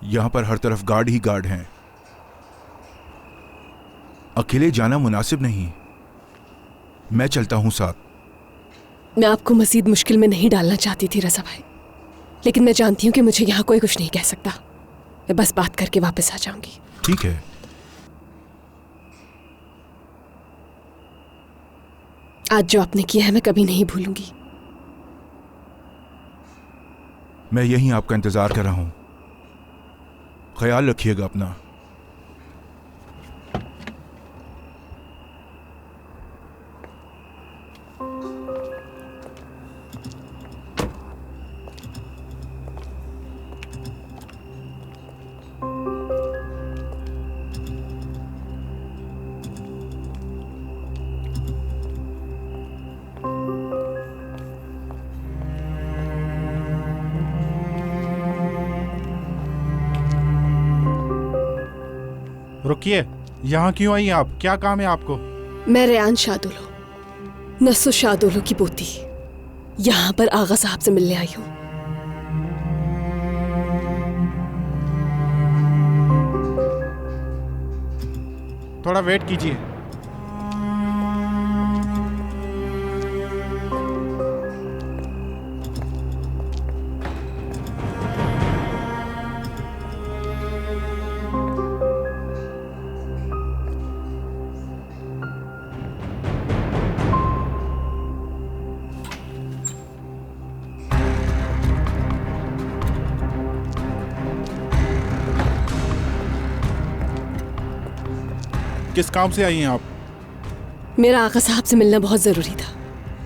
यहां पर हर तरफ गार्ड ही गार्ड हैं। अकेले जाना मुनासिब नहीं। मैं चलता हूं साथ। मैं आपको मजीद मुश्किल में नहीं डालना चाहती थी रज़ा भाई, लेकिन मैं जानती हूँ कि मुझे यहाँ कोई कुछ नहीं कह सकता। मैं बस बात करके वापस आ जाऊंगी। ठीक है। आज जो आपने किया है मैं कभी नहीं भूलूंगी। मैं यहीं आपका इंतजार कर रहा हूं। ख्याल रखिएगा अपना। रुकिए, यहाँ क्यों आई आप? क्या काम है आपको? मैं रेयान शादुलो, नस्सो शादुलो की पोती, यहाँ पर आगा साहब से मिलने आई हूँ। थोड़ा वेट कीजिए। किस काम से आई हैं आप? मेरा आका साहब से मिलना बहुत जरूरी था,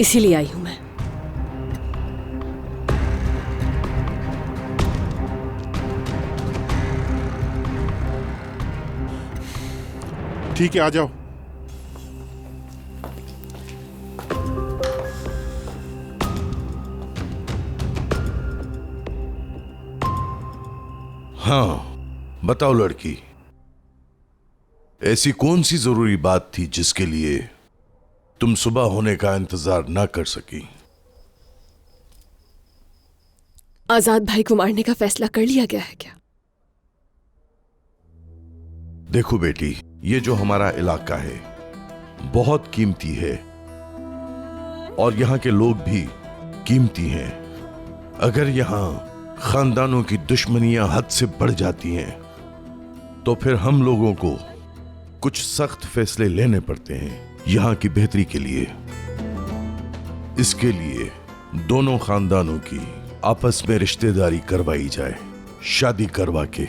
इसीलिए आई हूं मैं। ठीक है, आ जाओ। हाँ, बताओ लड़की, ऐसी कौन सी जरूरी बात थी जिसके लिए तुम सुबह होने का इंतजार ना कर सकी? आजाद भाई को मारने का फैसला कर लिया गया है क्या? देखो बेटी, ये जो हमारा इलाका है बहुत कीमती है और यहाँ के लोग भी कीमती हैं। अगर यहाँ खानदानों की दुश्मनियां हद से बढ़ जाती हैं तो फिर हम लोगों को कुछ सख्त फैसले लेने पड़ते हैं यहाँ की बेहतरी के लिए। इसके लिए दोनों खानदानों की आपस में रिश्तेदारी करवाई जाए, शादी करवा के।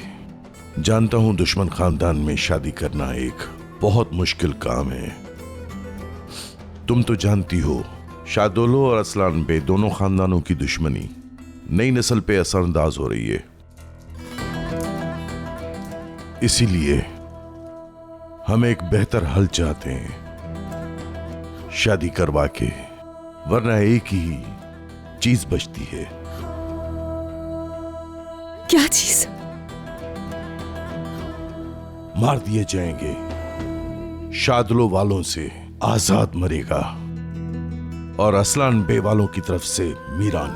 जानता हूं दुश्मन खानदान में शादी करना एक बहुत मुश्किल काम है। तुम तो जानती हो शादोलो और असलान बे दोनों खानदानों की दुश्मनी नई नस्ल पे असरअंदाज हो रही है। इसीलिए हम एक बेहतर हल चाहते हैं, शादी करवा के, वरना एक ही चीज बचती है। क्या चीज? मार दिए जाएंगे। शादलो वालों से आजाद मरेगा और असलान बे वालों की तरफ से मीरान।